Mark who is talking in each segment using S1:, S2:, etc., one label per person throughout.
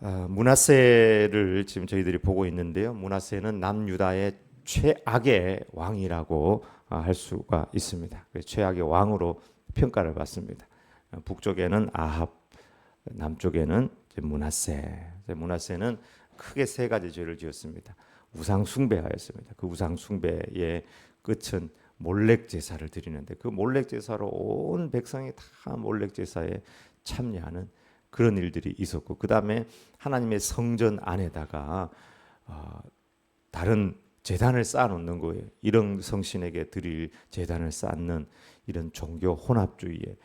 S1: 므낫세를 지금 저희들이 보고 있는데요. 므낫세는 남유다의 최악의 왕이라고 할 수가 있습니다. 최악의 왕으로 평가를 받습니다. 북쪽에는 아합, 남쪽에는 므낫세. 므낫세는 크게 세 가지 죄를 지었습니다. 우상 숭배하였습니다. 그 우상 숭배의 끝은 몰렉 제사를 드리는데, 그 몰렉 제사로 온 백성이 다 몰렉 제사에 참여하는 그런 일들이 있었고, 그 다음에 하나님의 성전 안에다가 다른 제단을 쌓아놓는 거예요. 이런 성신에게 드릴 제단을 쌓는 이런 종교 혼합주의에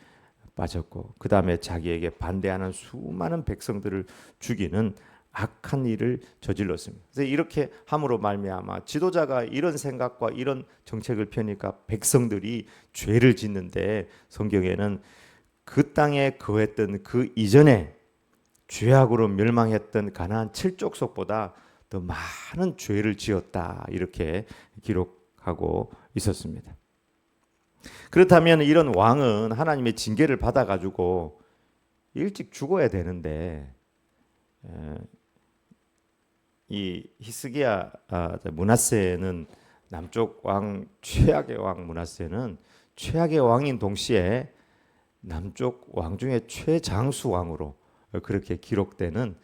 S1: 빠졌고, 그 다음에 자기에게 반대하는 수많은 백성들을 죽이는 악한 일을 저질렀습니다. 그래서 이렇게 함으로 말미암아 지도자가 이런 생각과 이런 정책을 펴니까 백성들이 죄를 짓는데, 성경에는 그 땅에 거했던 그 이전에 죄악으로 멸망했던 가나안 7족속보다 더 많은 죄를 지었다, 이렇게 기록하고 있었습니다. 그렇다면 이런 왕은 하나님의 징계를 받아가지고 일찍 죽어야 되는데, 이 히스기야 므낫세는, 남쪽 왕 최악의 왕 므낫세는 최악의 왕인 동시에 남쪽 왕 중에 최장수 왕으로 그렇게 기록되는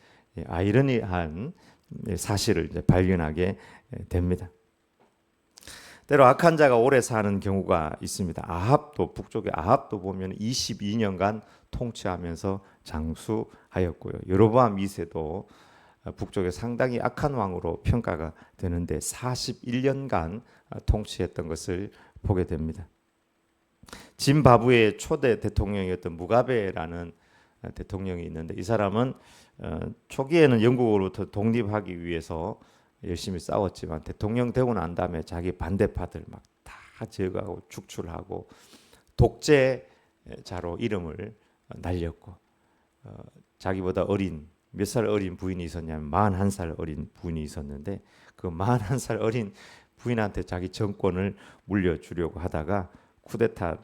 S1: 아이러니한 사실을 이제 발견하게 됩니다. 때로 악한 자가 오래 사는 경우가 있습니다. 아합도, 북쪽의 아합도 보면 22년간 통치하면서 장수하였고요. 여로보암 2세도 북쪽에 상당히 악한 왕으로 평가가 되는데 41년간 통치했던 것을 보게 됩니다. 짐바브웨의 초대 대통령이었던 무가베라는 대통령이 있는데, 이 사람은 초기에는 영국으로부터 독립하기 위해서 열심히 싸웠지만 대통령 되고 난 다음에 자기 반대파들 막 다 제거하고 축출하고 독재자로 이름을 날렸고, 자기보다 어린, 몇 살 어린 부인이 있었냐면 41살 어린 부인이 있었는데, 그 41살 어린 부인한테 자기 정권을 물려주려고 하다가 쿠데타를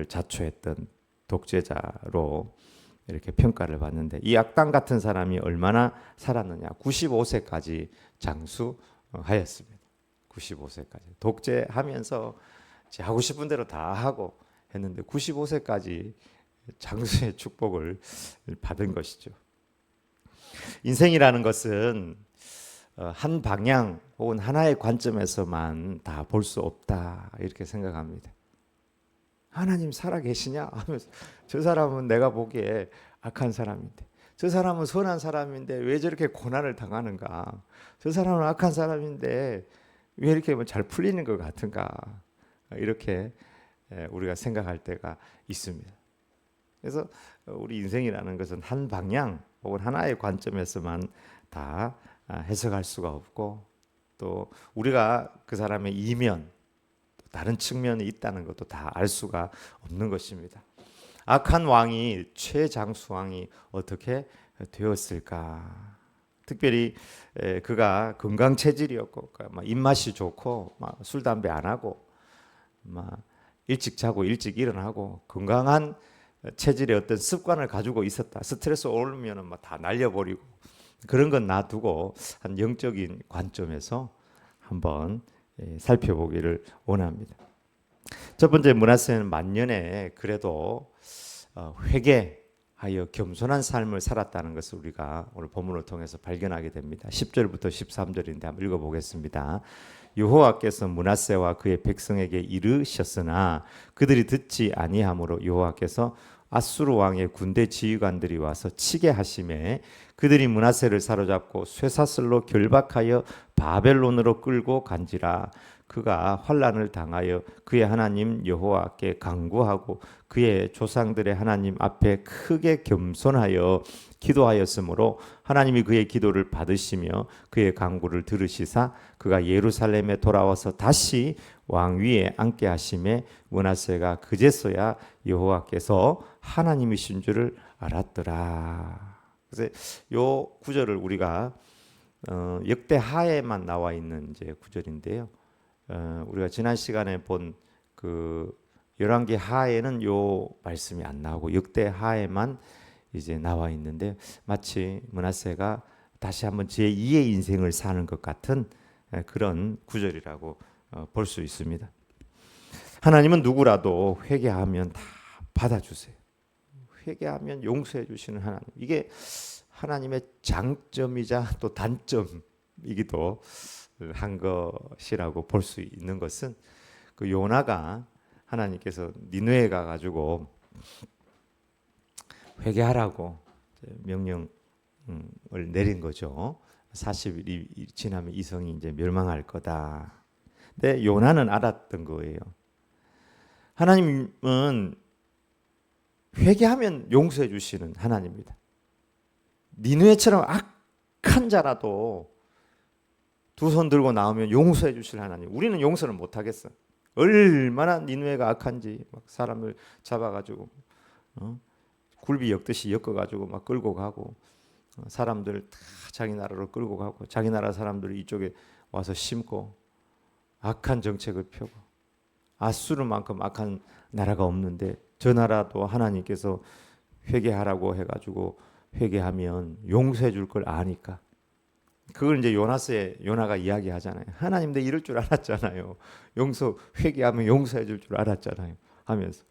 S1: 자초했던 독재자로 이렇게 평가를 받는데, 이 악당 같은 사람이 얼마나 살았느냐? 95세까지 장수하였습니다. 95세까지 독재하면서 하고 싶은 대로 다 하고 했는데 95세까지 장수의 축복을 받은 것이죠. 인생이라는 것은 한 방향 혹은 하나의 관점에서만 다 볼 수 없다, 이렇게 생각합니다. 하나님 살아계시냐 하면서, 저 사람은 내가 보기에 악한 사람인데, 저 사람은 선한 사람인데 왜 저렇게 고난을 당하는가, 저 사람은 악한 사람인데 왜 이렇게 잘 풀리는 것 같은가, 이렇게 우리가 생각할 때가 있습니다. 그래서 우리 인생이라는 것은 한 방향 혹은 하나의 관점에서만 다 해석할 수가 없고, 또 우리가 그 사람의 이면, 다른 측면이 있다는 것도 다 알 수가 없는 것입니다. 악한 왕이, 최장수 왕이 어떻게 되었을까? 특별히 그가 건강 체질이었고, 입맛이 좋고, 술 담배 안 하고, 일찍 자고 일찍 일어나고, 건강한 체질의 어떤 습관을 가지고 있었다. 스트레스 오르면 다 날려버리고, 그런 건 놔두고 한 영적인 관점에서 한번 살펴보기를 원합니다. 첫 번째, 므낫세는 만년에 그래도 회개하여 겸손한 삶을 살았다는 것을 우리가 오늘 본문을 통해서 발견하게 됩니다. 10절부터 13절인데 한번 읽어보겠습니다. 여호와께서 므낫세와 그의 백성에게 이르셨으나 그들이 듣지 아니하므로 여호와께서 아수르 왕의 군대 지휘관들이 와서 치게 하심에 그들이 므낫세를 사로잡고 쇠사슬로 결박하여 바벨론으로 끌고 간지라. 그가 환난을 당하여 그의 하나님 여호와께 간구하고 그의 조상들의 하나님 앞에 크게 겸손하여 기도하였으므로 하나님이 그의 기도를 받으시며 그의 간구를 들으시사 그가 예루살렘에 돌아와서 다시 왕 위에 앉게 하심에 므낫세가 그제서야 여호와께서 하나님이신 줄을 알았더라. 그래서 요 구절을 우리가 역대하에만 나와 있는 이제 구절인데요. 우리가 지난 시간에 본 그 열왕기 하에는 요 말씀이 안 나오고 역대하에만 이제 나와 있는데 마치 므낫세가 다시 한번 제2의 인생을 사는 것 같은 그런 구절이라고 볼 수 있습니다. 하나님은 누구라도 회개하면 다 받아주세요. 회개하면 용서해 주시는 하나님. 이게 하나님의 장점이자 또 단점이기도 한 것이라고 볼 수 있는 것은 그 요나가 하나님께서 니느웨에 가가지고 회개하라고 명령을 내린 거죠. 40일이 지나면 이 성이 이제 멸망할 거다. 근데 요나는 알았던 거예요. 하나님은 회개하면 용서해 주시는 하나님입니다. 니느웨처럼 악한 자라도 두 손 들고 나오면 용서해 주실 하나님. 우리는 용서를 못 하겠어. 얼마나 니느웨가 악한지 막 사람을 잡아가지고 굴비 엮듯이 엮어가지고 막 끌고 가고 사람들 다 자기 나라로 끌고 가고 자기 나라 사람들이 이쪽에 와서 심고 악한 정책을 펴고 아수르만큼 악한 나라가 없는데 저 나라도 하나님께서 회개하라고 해가지고 회개하면 용서해 줄 걸 아니까 그걸 이제 요나가 이야기하잖아요. 하나님 내 이럴 줄 알았잖아요. 회개하면 용서해 줄 줄 알았잖아요. 하면서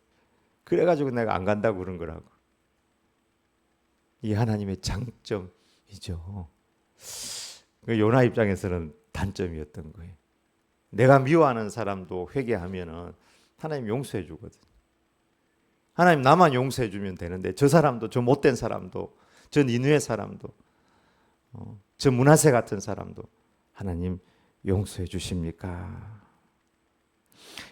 S1: 그래가지고 내가 안 간다고 그런 거라고. 이 하나님의 장점이죠. 요나 입장에서는 단점이었던 거예요. 내가 미워하는 사람도 회개하면은 하나님 용서해 주거든. 하나님 나만 용서해 주면 되는데 저 사람도 저 못된 사람도 저 니느웨 사람도 저 므낫세 같은 사람도 하나님 용서해 주십니까?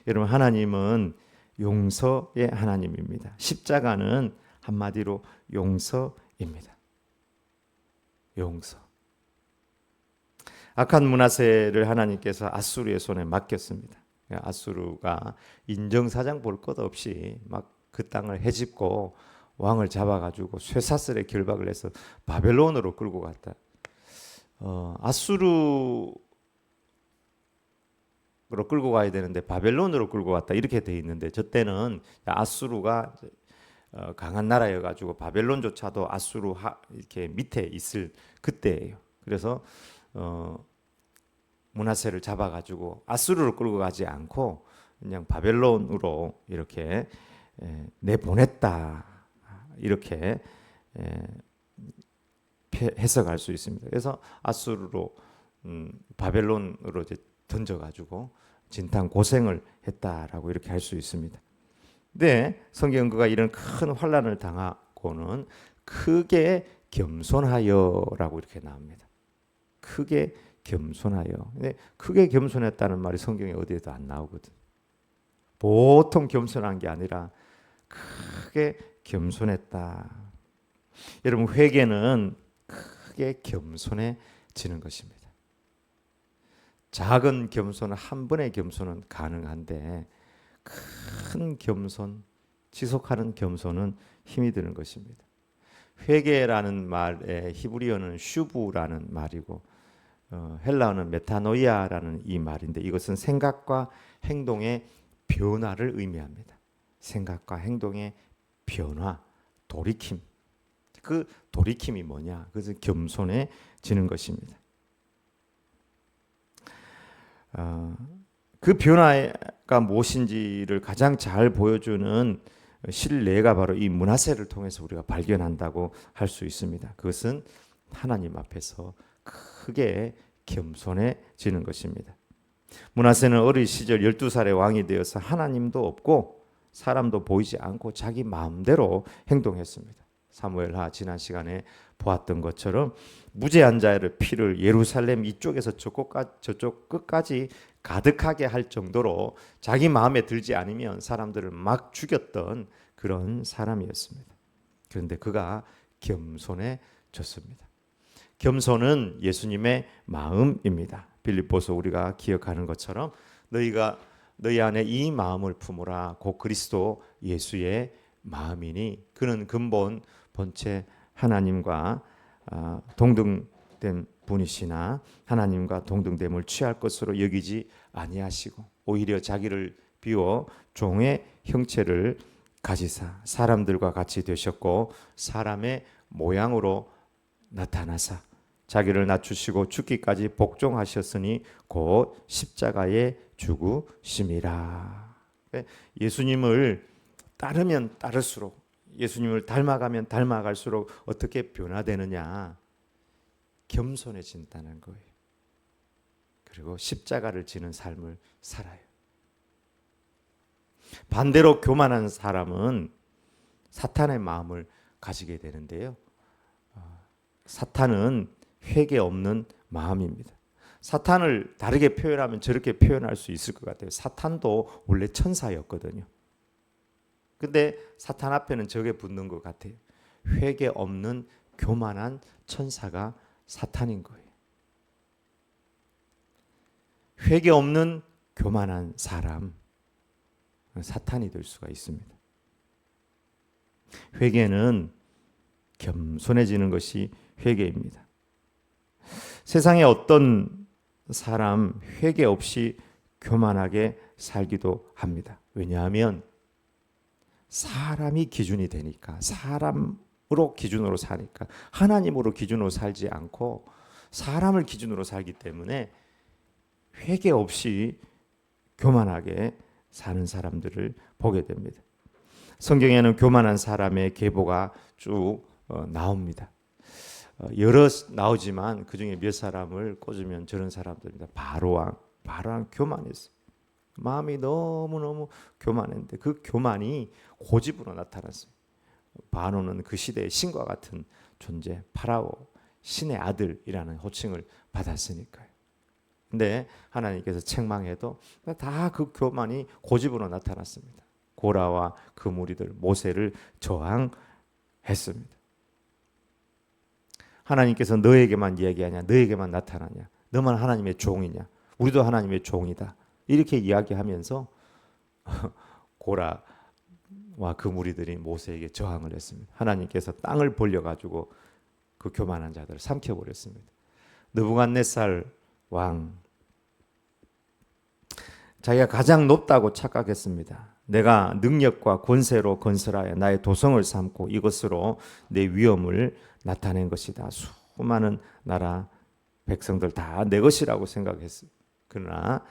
S1: 여러분 하나님은 용서의 하나님입니다. 십자가는 한마디로 용서입니다. 용서. 악한 므낫세를 하나님께서 아수르의 손에 맡겼습니다. 아수르가 인정사정 볼 것 없이 막 그 땅을 헤집고 왕을 잡아가지고 쇠사슬에 결박을 해서 바벨론으로 끌고 갔다. 아수르로 끌고 가야 되는데 바벨론으로 끌고 갔다 이렇게 돼 있는데 저 때는 아수르가 강한 나라여가지고 바벨론조차도 아수르 이렇게 밑에 있을 그때예요. 그래서 므낫세를 잡아가지고 아수르로 끌고 가지 않고 그냥 바벨론으로 이렇게 내보냈다 이렇게 해석할 수 있습니다. 그래서 아수르로 바벨론으로 이제 던져가지고 진탕 고생을 했다라고 이렇게 할 수 있습니다. 근데 성경 그가 이런 큰 환난을 당하고는 크게 겸손하여라고 이렇게 나옵니다. 크게 겸손하여. 근데 크게 겸손했다는 말이 성경에 어디에도 안 나오거든. 보통 겸손한 게 아니라 크게 겸손했다. 여러분 회개는 크게 겸손해지는 것입니다. 작은 겸손은 한 번의 겸손은 가능한데 큰 겸손, 지속하는 겸손은 힘이 드는 것입니다. 회개라는 말의 히브리어는 슈브라는 말이고 헬라어는 메타노이아라는 이 말인데 이것은 생각과 행동의 변화를 의미합니다. 생각과 행동의 변화, 돌이킴. 그 돌이킴이 뭐냐? 그것은 겸손해지는 것입니다. 그 변화가 무엇인지를 가장 잘 보여주는 실례가 바로 이 므낫세를 통해서 우리가 발견한다고 할 수 있습니다. 그것은 하나님 앞에서 크게 겸손해지는 것입니다. 므낫세는 어린 시절 12살의 왕이 되어서 하나님도 없고 사람도 보이지 않고 자기 마음대로 행동했습니다. 사무엘하 지난 시간에 보았던 것처럼 무죄한 자의 피를 예루살렘 이쪽에서 저쪽 끝까지 가득하게 할 정도로 자기 마음에 들지 않으면 사람들을 막 죽였던 그런 사람이었습니다. 그런데 그가 겸손해졌습니다. 겸손은 예수님의 마음입니다. 빌립보서 우리가 기억하는 것처럼 너희 안에 이 마음을 품으라 곧 그리스도 예수의 마음이니 그는 근본 본체 하나님과 동등된 분이시나 하나님과 동등됨을 취할 것으로 여기지 아니하시고 오히려 자기를 비워 종의 형체를 가지사 사람들과 같이 되셨고 사람의 모양으로 나타나사 자기를 낮추시고 죽기까지 복종하셨으니 곧 십자가에 죽으심이라. 예수님을 따르면 따를수록 예수님을 닮아가면 닮아갈수록 어떻게 변화되느냐? 겸손해진다는 거예요. 그리고 십자가를 지는 삶을 살아요. 반대로 교만한 사람은 사탄의 마음을 가지게 되는데요. 사탄은 회개 없는 마음입니다. 사탄을 다르게 표현하면 저렇게 표현할 수 있을 것 같아요. 사탄도 원래 천사였거든요. 근데 사탄 앞에는 저게 붙는 것 같아요. 회개 없는 교만한 천사가 사탄인 거예요. 회개 없는 교만한 사람, 사탄이 될 수가 있습니다. 회개는 겸손해지는 것이 회개입니다. 세상에 어떤 사람 회개 없이 교만하게 살기도 합니다. 왜냐하면 사람이 기준이 되니까, 사람으로 기준으로 사니까, 하나님으로 기준으로 살지 않고 사람을 기준으로 살기 때문에 회개 없이 교만하게 사는 사람들을 보게 됩니다. 성경에는 교만한 사람의 계보가 쭉 나옵니다. 여러 나오지만 그중에 몇 사람을 꼽으면 저런 사람들입니다. 바로왕 교만했어요. 마음이 너무너무 교만했는데 그 교만이 고집으로 나타났어요. 바로는 그 시대의 신과 같은 존재, 파라오, 신의 아들이라는 호칭을 받았으니까요. 근데 하나님께서 책망해도 다 그 교만이 고집으로 나타났습니다. 고라와 그 무리들 모세를 저항했습니다. 하나님께서 너에게만 이야기하냐, 너에게만 나타나냐, 너만 하나님의 종이냐, 우리도 하나님의 종이다, 이렇게 이야기하면서 고라와 그 무리들이 모세에게 저항을 했습니다. 하나님께서 땅을 벌려가지고 그 교만한 자들을 삼켜버렸습니다. 느부갓네살 왕, 자기가 가장 높다고 착각했습니다. 내가 능력과 권세로 건설하여 나의 도성을 삼고 이것으로 내 위엄을 나타낸 것이다. 수많은 나라 백성들 다 내 것이라고 생각했어요. 그러나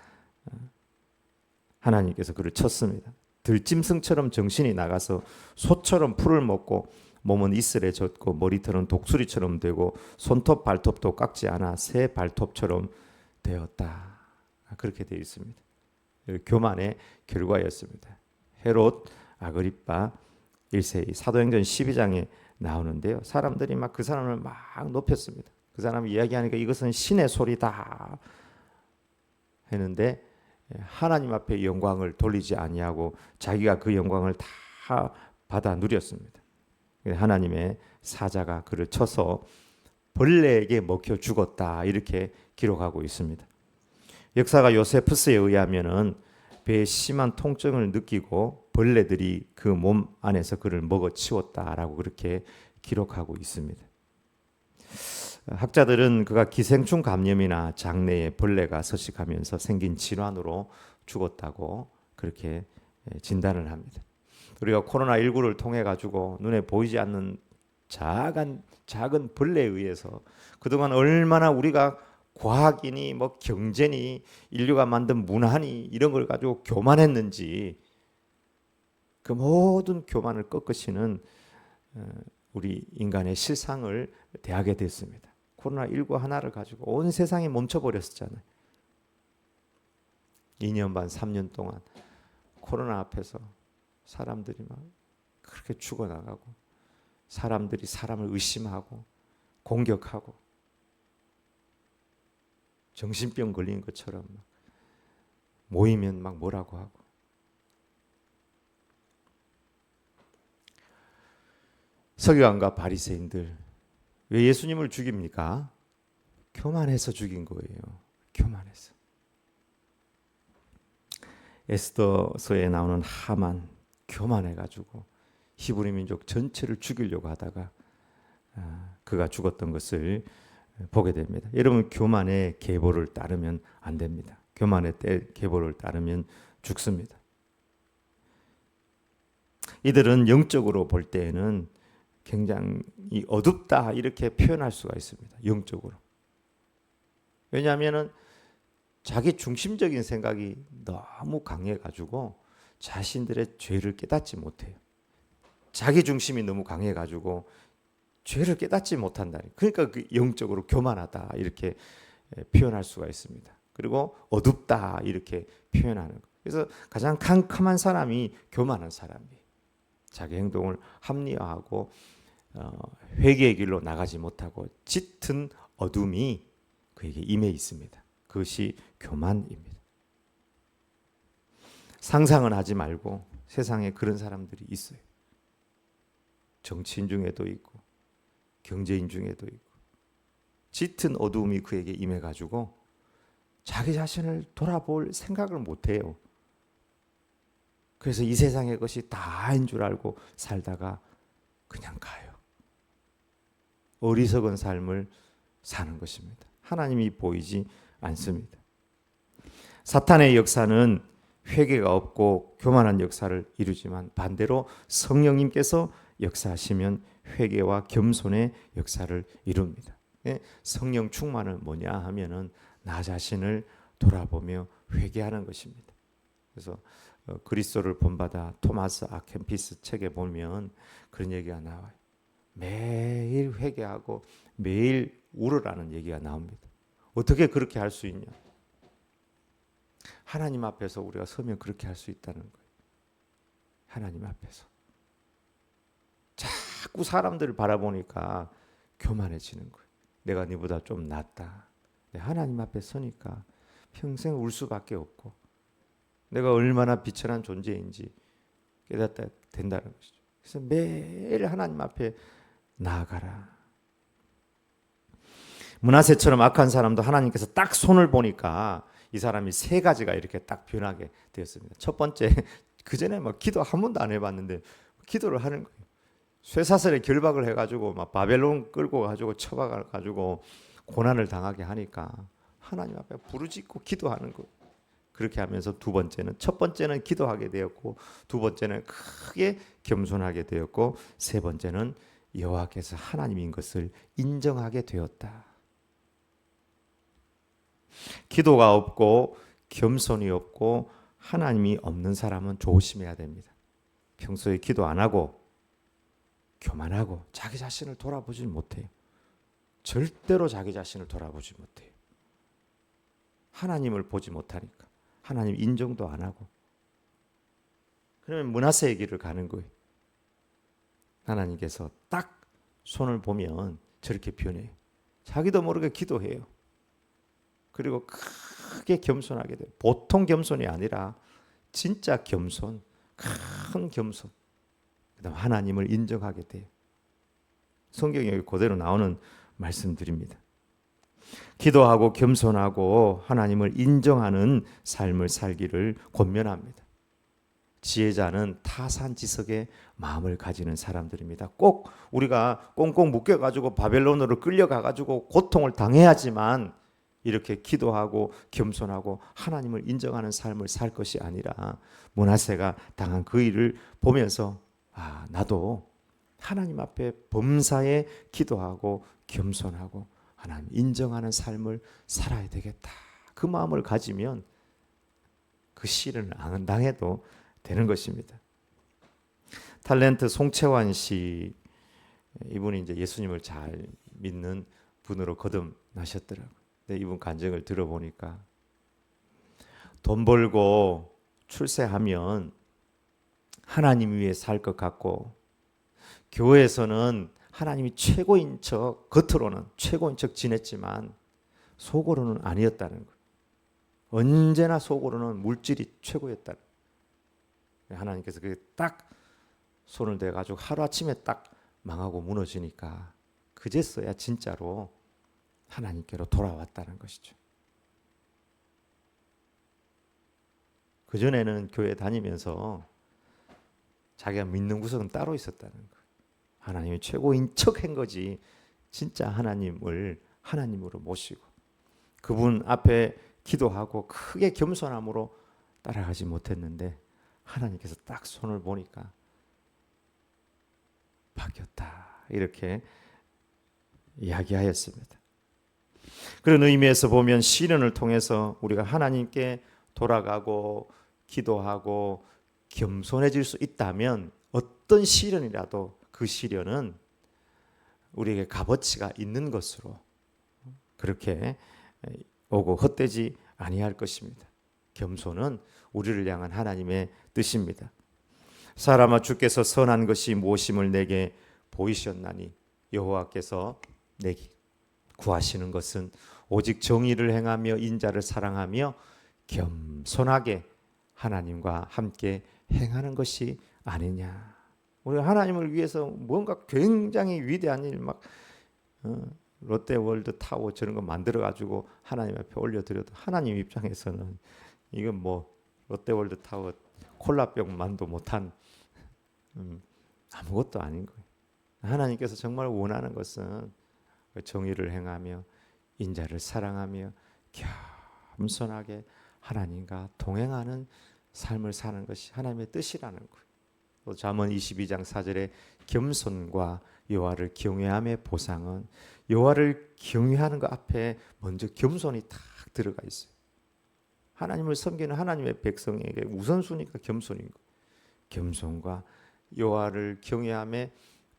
S1: 하나님께서 그를 쳤습니다. 들짐승처럼 정신이 나가서 소처럼 풀을 먹고 몸은 이슬에 젖고 머리털은 독수리처럼 되고 손톱 발톱도 깎지 않아 새 발톱처럼 되었다. 그렇게 되어 있습니다. 교만의 결과였습니다. 헤롯 아그리파 1세 사도행전 12장에 나오는데요. 사람들이 막 그 사람을 막 높였습니다. 그 사람이 이야기하니까 이것은 신의 소리다 했는데 하나님 앞에 영광을 돌리지 아니하고 자기가 그 영광을 다 받아 누렸습니다. 하나님의 사자가 그를 쳐서 벌레에게 먹혀 죽었다, 이렇게 기록하고 있습니다. 역사가 요세푸스에 의하면은 배에 심한 통증을 느끼고 벌레들이 그 몸 안에서 그를 먹어 치웠다라고 그렇게 기록하고 있습니다. 학자들은 그가 기생충 감염이나 장내에 벌레가 서식하면서 생긴 질환으로 죽었다고 그렇게 진단을 합니다. 우리가 코로나19를 통해 가지고 눈에 보이지 않는 작은 벌레에 의해서 그동안 얼마나 우리가 과학이니 뭐 경제니 인류가 만든 문화니 이런 걸 가지고 교만했는지, 그 모든 교만을 꺾으시는 우리 인간의 실상을 대하게 됐습니다. 코로나19 하나를 가지고 온 세상이 멈춰버렸었잖아요. 2년 반 3년 동안 코로나 앞에서 사람들이 막 그렇게 죽어나가고, 사람들이 사람을 의심하고 공격하고 정신병 걸린 것처럼 모이면 막 뭐라고 하고. 서기관과 바리새인들 왜 예수님을 죽입니까? 교만해서 죽인 거예요. 교만해서. 에스더서에 나오는 하만, 교만해가지고 히브리 민족 전체를 죽이려고 하다가 그가 죽었던 것을 보게 됩니다. 여러분, 교만의 계보를 따르면 안 됩니다. 교만의 계보를 따르면 죽습니다. 이들은 영적으로 볼 때에는 굉장히 어둡다 이렇게 표현할 수가 있습니다. 영적으로. 왜냐하면 자기 중심적인 생각이 너무 강해가지고 자신들의 죄를 깨닫지 못해요. 자기 중심이 너무 강해가지고 죄를 깨닫지 못한다. 그러니까 그 영적으로 교만하다 이렇게 표현할 수가 있습니다. 그리고 어둡다 이렇게 표현하는 거. 그래서 가장 캄캄한 사람이 교만한 사람이에요. 자기 행동을 합리화하고 회개의 길로 나가지 못하고 짙은 어둠이 그에게 임해 있습니다. 그것이 교만입니다. 상상은 하지 말고 세상에 그런 사람들이 있어요. 정치인 중에도 있고 경제인 중에도 있고 짙은 어두움이 그에게 임해가지고 자기 자신을 돌아볼 생각을 못해요. 그래서 이 세상의 것이 다인 줄 알고 살다가 그냥 가요. 어리석은 삶을 사는 것입니다. 하나님이 보이지 않습니다. 사탄의 역사는 회개가 없고 교만한 역사를 이루지만 반대로 성령님께서 역사하시면 회개와 겸손의 역사를 이룹니다. 성령 충만은 뭐냐 하면은 나 자신을 돌아보며 회개하는 것입니다. 그래서 그리스도를 본받아 토마스 아켄피스 책에 보면 그런 얘기가 나와요. 매일 회개하고 매일 울으라는 얘기가 나옵니다. 어떻게 그렇게 할 수 있냐? 하나님 앞에서 우리가 서면 그렇게 할 수 있다는 거예요. 하나님 앞에서. 자꾸 사람들을 바라보니까 교만해지는 거예요. 내가 네보다 좀 낫다. 하나님 앞에 서니까 평생 울 수밖에 없고 내가 얼마나 비천한 존재인지 깨닫다 된다는 것이죠. 그래서 매일 하나님 앞에 나아가라. 므낫세처럼 악한 사람도 하나님께서 딱 손을 보니까 이 사람이 세 가지가 이렇게 딱 변하게 되었습니다. 첫 번째, 그 전에 막 기도 한 번도 안 해봤는데 기도를 하는 거예요. 쇠사슬에 결박을 해가지고 막 바벨론 끌고 가지고 처박아가지고 고난을 당하게 하니까 하나님 앞에 부르짖고 기도하는 거예요. 그렇게 하면서 두 번째는, 첫 번째는 기도하게 되었고 두 번째는 크게 겸손하게 되었고 세 번째는 여호와께서 하나님인 것을 인정하게 되었다. 기도가 없고 겸손이 없고 하나님이 없는 사람은 조심해야 됩니다. 평소에 기도 안 하고 교만하고 자기 자신을 돌아보지 못해요. 절대로 자기 자신을 돌아보지 못해요. 하나님을 보지 못하니까. 하나님 인정도 안 하고. 그러면 므낫세의 길을 가는 거예요. 하나님께서 딱 손을 보면 저렇게 변해요. 자기도 모르게 기도해요. 그리고 크게 겸손하게 돼요. 보통 겸손이 아니라 진짜 겸손, 큰 겸손. 그다음 하나님을 인정하게 돼요. 성경에 그대로 나오는 말씀드립니다. 기도하고 겸손하고 하나님을 인정하는 삶을 살기를 권면합니다. 지혜자는 타산지석의 마음을 가지는 사람들입니다. 꼭 우리가 꽁꽁 묶여가지고 바벨론으로 끌려가가지고 고통을 당해야지만 이렇게 기도하고 겸손하고 하나님을 인정하는 삶을 살 것이 아니라 므낫세가 당한 그 일을 보면서 나도 하나님 앞에 범사에 기도하고 겸손하고 하나님 인정하는 삶을 살아야 되겠다. 그 마음을 가지면 그 시련을 안 당해도 되는 것입니다. 탤런트 송채환 씨, 이분이 이제 예수님을 잘 믿는 분으로 거듭나셨더라고요. 근데 이분 간증을 들어보니까 돈 벌고 출세하면 하나님 위해 살 것 같고 교회에서는 하나님이 최고인 척, 겉으로는 최고인 척 지냈지만 속으로는 아니었다는 거예요. 언제나 속으로는 물질이 최고였다는 거예요. 하나님께서 그게 딱 손을 대가지고 하루아침에 딱 망하고 무너지니까 그제서야 진짜로 하나님께로 돌아왔다는 것이죠. 그전에는 교회 다니면서 자기가 믿는 구석은 따로 있었다는 거예요. 하나님이 최고인 척 한 거지 진짜 하나님을 하나님으로 모시고 그분 앞에 기도하고 크게 겸손함으로 따라가지 못했는데 하나님께서 딱 손을 보니까 바뀌었다. 이렇게 이야기하였습니다. 그런 의미에서 보면 시련을 통해서 우리가 하나님께 돌아가고 기도하고 겸손해질 수 있다면 어떤 시련이라도 그 시련은 우리에게 값어치가 있는 것으로 그렇게 오고 헛되지 아니할 것입니다. 겸손은 우리를 향한 하나님의 뜻입니다. 사람아 주께서 선한 것이 무엇임을 내게 보이셨나니 여호와께서 내게 구하시는 것은 오직 정의를 행하며 인자를 사랑하며 겸손하게 하나님과 함께 행하는 것이 아니냐. 우리가 하나님을 위해서 뭔가 굉장히 위대한 일 막 롯데월드 타워 저런 거 만들어 가지고 하나님 앞에 올려드려도 하나님 입장에서는 이건 뭐 롯데월드 타워 콜라병만도 못한 아무것도 아닌 거예요. 하나님께서 정말 원하는 것은 정의를 행하며 인자를 사랑하며 겸손하게 하나님과 동행하는 삶을 사는 것이 하나님의 뜻이라는 거예요. 또 잠언 22장 4절에 겸손과 여호와를 경외함의 보상은 여호와를 경외하는 것 앞에 먼저 겸손이 딱 들어가 있어요. 하나님을 섬기는 하나님의 백성에게 우선순위가 겸손인 거예요. 겸손과 여호와를 경외함의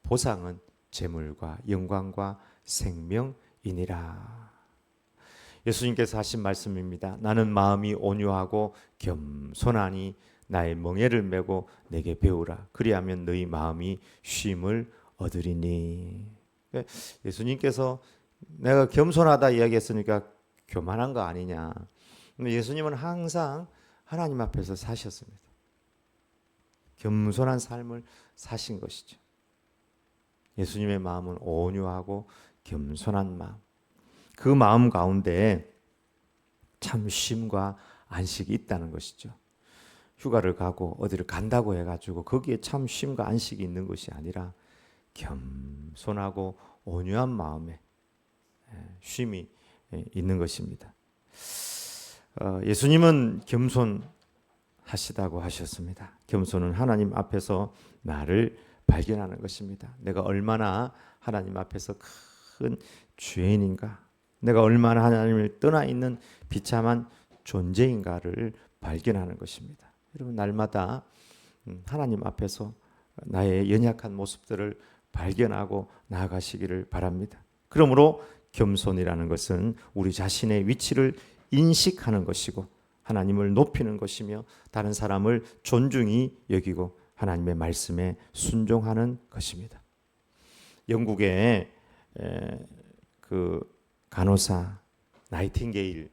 S1: 보상은 재물과 영광과 생명이니라. 예수님께서 하신 말씀입니다. 나는 마음이 온유하고 겸손하니 나의 멍에를 메고 내게 배우라. 그리하면 너희 마음이 쉼을 얻으리니. 예수님께서 내가 겸손하다 이야기했으니까 교만한 거 아니냐. 근데 예수님은 항상 하나님 앞에서 사셨습니다. 겸손한 삶을 사신 것이죠. 예수님의 마음은 온유하고 겸손한 마음. 그 마음 가운데 참 쉼과 안식이 있다는 것이죠. 휴가를 가고 어디를 간다고 해가지고 거기에 참 쉼과 안식이 있는 것이 아니라 겸손하고 온유한 마음에 쉼이 있는 것입니다. 예수님은 겸손하시다고 하셨습니다. 겸손은 하나님 앞에서 나를 발견하는 것입니다. 내가 얼마나 하나님 앞에서 큰 죄인인가, 내가 얼마나 하나님을 떠나 있는 비참한 존재인가를 발견하는 것입니다. 여러분 날마다 하나님 앞에서 나의 연약한 모습들을 발견하고 나아가시기를 바랍니다. 그러므로 겸손이라는 것은 우리 자신의 위치를 인식하는 것이고 하나님을 높이는 것이며 다른 사람을 존중히 여기고 하나님의 말씀에 순종하는 것입니다. 영국의 그 간호사 나이팅게일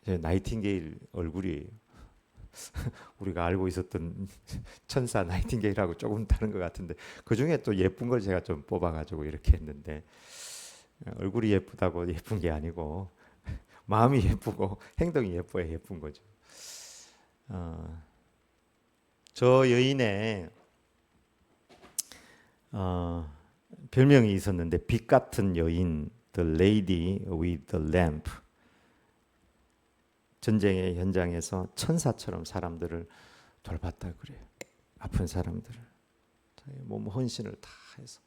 S1: 나이팅게일 얼굴이에요. 우리가 알고 있었던 천사 나이팅게일하고 조금 다른 것 같은데 그 중에 또 예쁜 걸 제가 좀 뽑아가지고 이렇게 했는데 얼굴이 예쁘다고 예쁜 게 아니고 마음이 예쁘고 행동이 예뻐야 예쁜 거죠. 저 여인의 별명이 있었는데 빛 같은 여인, The Lady with the Lamp. 전쟁의 현장에서 천사처럼 사람들을 돌봤다 그래요. 아픈 사람들을 몸 헌신을 다 해서.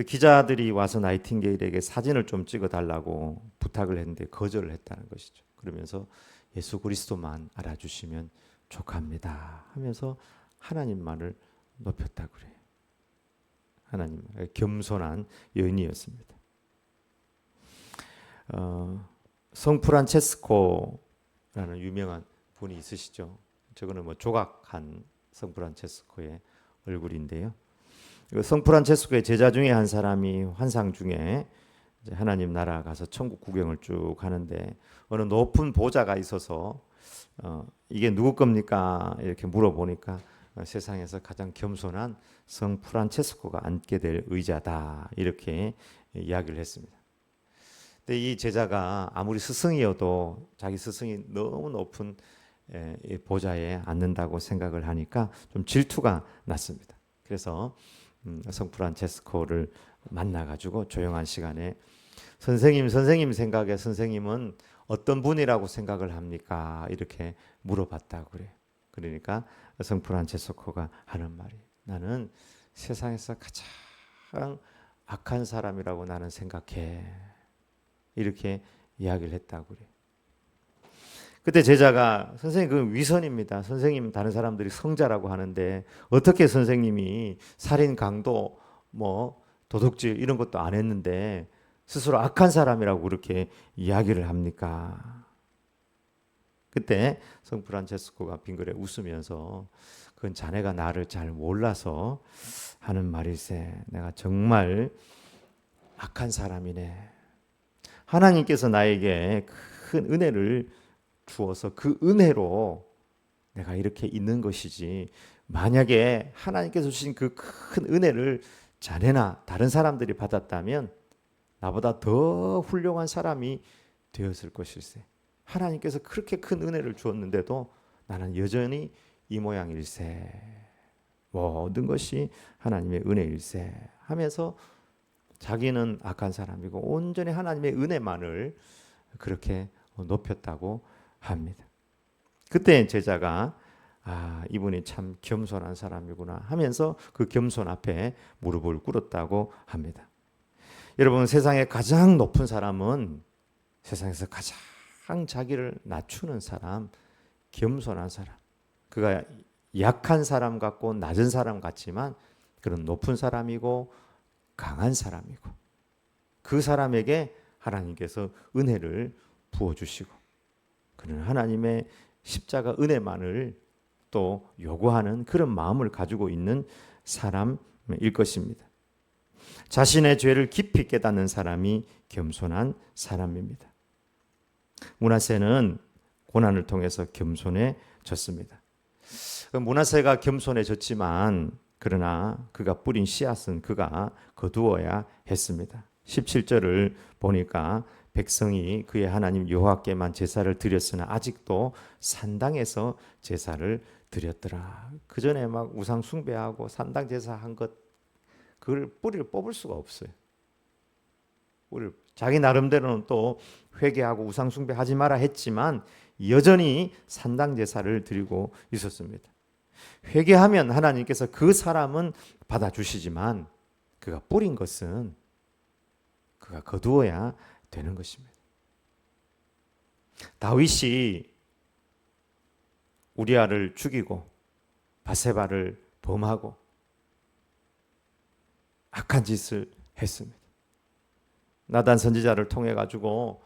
S1: 기자들이 와서 나이팅게일에게 사진을 좀 찍어달라고 부탁을 했는데 거절을 했다는 것이죠. 그러면서 예수 그리스도만 알아주시면 족합니다 하면서 하나님만을 높였다 그래요. 하나님 겸손한 여인이었습니다. 성 프란체스코라는 유명한 분이 있으시죠. 저거는 뭐 조각한 성 프란체스코의 얼굴인데요. 성 프란체스코의 제자 중에 한 사람이 환상 중에 이제 하나님 나라 가서 천국 구경을 쭉 하는데 어느 높은 보좌가 있어서 이게 누구 겁니까? 이렇게 물어보니까 세상에서 가장 겸손한 성 프란체스코가 앉게 될 의자다 이렇게 이야기를 했습니다. 근데 이 제자가 아무리 스승이어도 자기 스승이 너무 높은 보좌에 앉는다고 생각을 하니까 좀 질투가 났습니다. 그래서 성 프란체스코를 만나가지고 조용한 시간에 선생님 생각에 선생님은 어떤 분이라고 생각을 합니까? 이렇게 물어봤다고 그래요. 그러니까 성 프란체스코가 하는 말이, 나는 세상에서 가장 악한 사람이라고 나는 생각해. 이렇게 이야기를 했다고 그래요. 그때 제자가, 선생님 그 위선입니다. 선생님 다른 사람들이 성자라고 하는데 어떻게 선생님이 살인, 강도, 뭐 도둑질 이런 것도 안 했는데 스스로 악한 사람이라고 그렇게 이야기를 합니까? 그때 성 프란체스코가 빙그레 웃으면서, 그건 자네가 나를 잘 몰라서 하는 말일세. 내가 정말 악한 사람이네. 하나님께서 나에게 큰 은혜를 주어서 그 은혜로 내가 이렇게 있는 것이지, 만약에 하나님께서 주신 그 큰 은혜를 자네나 다른 사람들이 받았다면 나보다 더 훌륭한 사람이 되었을 것일세. 하나님께서 그렇게 큰 은혜를 주었는데도 나는 여전히 이 모양일세. 모든 것이 하나님의 은혜일세 하면서 자기는 악한 사람이고 온전히 하나님의 은혜만을 그렇게 높였다고 합니다. 그때 제자가 이분이 참 겸손한 사람이구나 하면서 그 겸손 앞에 무릎을 꿇었다고 합니다. 여러분, 세상에 가장 높은 사람은 세상에서 가장 자기를 낮추는 사람, 겸손한 사람. 그가 약한 사람 같고 낮은 사람 같지만 그런 높은 사람이고 강한 사람이고, 그 사람에게 하나님께서 은혜를 부어주시고, 그는 하나님의 십자가 은혜만을 또 요구하는 그런 마음을 가지고 있는 사람일 것입니다. 자신의 죄를 깊이 깨닫는 사람이 겸손한 사람입니다. 므낫세는 고난을 통해서 겸손해졌습니다. 므낫세가 겸손해졌지만 그러나 그가 뿌린 씨앗은 그가 거두어야 했습니다. 17절을 보니까 백성이 그의 하나님 여호와께만 제사를 드렸으나 아직도 산당에서 제사를 드렸더라. 그 전에 막 우상 숭배하고 산당 제사한 것, 그걸 뿌리를 뽑을 수가 없어요. 자기 나름대로는 또 회개하고 우상 숭배하지 마라 했지만 여전히 산당 제사를 드리고 있었습니다. 회개하면 하나님께서 그 사람은 받아주시지만 그가 뿌린 것은 그가 거두어야 되는 것입니다. 다윗이 우리아를 죽이고 바세바를 범하고 악한 짓을 했습니다. 나단 선지자를 통해 가지고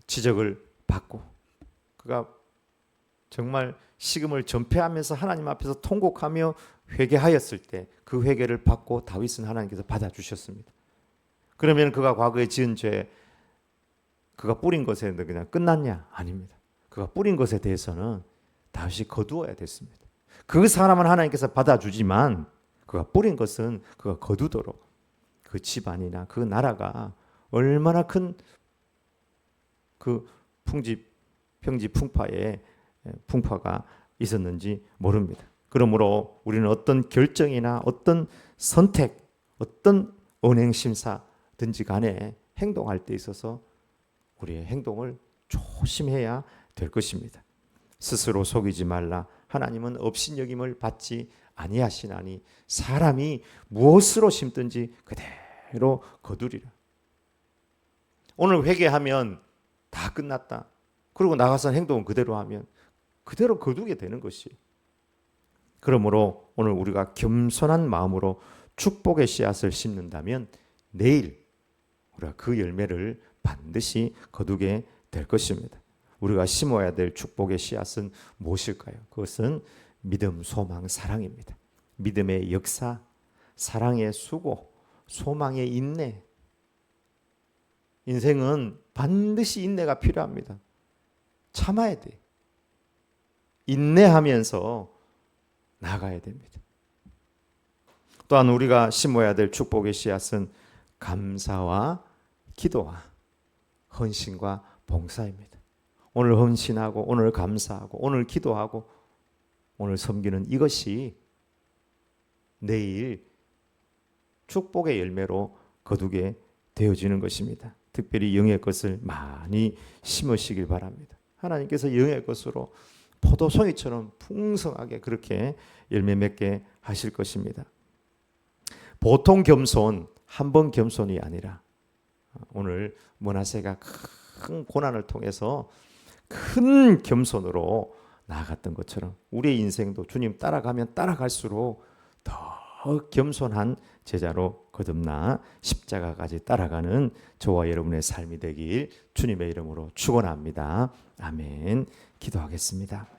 S1: 지적을 받고 그가 정말 식음을 전폐하면서 하나님 앞에서 통곡하며 회개하였을 때 그 회개를 받고 다윗은 하나님께서 받아주셨습니다. 그러면 그가 과거에 지은 죄, 그가 뿌린 것에 그냥 끝났냐? 아닙니다. 그가 뿌린 것에 대해서는 다윗이 거두어야 됐습니다. 그 사람은 하나님께서 받아주지만 그가 뿌린 것은 그가 거두도록 그 집안이나 그 나라가 얼마나 큰 그 평지 풍파가 있었는지 모릅니다. 그러므로 우리는 어떤 결정이나 어떤 선택, 어떤 언행심사든지 간에 행동할 때 있어서 우리의 행동을 조심해야 될 것입니다. 스스로 속이지 말라. 하나님은 업신여김을 받지 아니하시나니 사람이 무엇으로 심든지 그대로 거두리라. 오늘 회개하면 다 끝났다. 그리고 나가서 행동은 그대로 하면 그대로 거두게 되는 것이. 그러므로 오늘 우리가 겸손한 마음으로 축복의 씨앗을 심는다면 내일 우리가 그 열매를 반드시 거두게 될 것입니다. 우리가 심어야 될 축복의 씨앗은 무엇일까요? 그것은 믿음, 소망, 사랑입니다. 믿음의 역사, 사랑의 수고, 소망의 인내. 인생은 반드시 인내가 필요합니다. 참아야 돼. 인내하면서 나아가야 됩니다. 또한 우리가 심어야 될 축복의 씨앗은 감사와 기도와 헌신과 봉사입니다. 오늘 헌신하고 오늘 감사하고 오늘 기도하고 오늘 섬기는 이것이 내일 축복의 열매로 거두게 되어지는 것입니다. 특별히 영의 것을 많이 심으시길 바랍니다. 하나님께서 영의 것으로 포도송이처럼 풍성하게 그렇게 열매 맺게 하실 것입니다. 보통 겸손, 한 번 겸손이 아니라 오늘 므낫세가 큰 고난을 통해서 큰 겸손으로 나아갔던 것처럼 우리의 인생도 주님 따라가면 따라갈수록 더 겸손한 제자로 거듭나 십자가까지 따라가는 저와 여러분의 삶이 되길 주님의 이름으로 축원합니다. 아멘. 기도하겠습니다.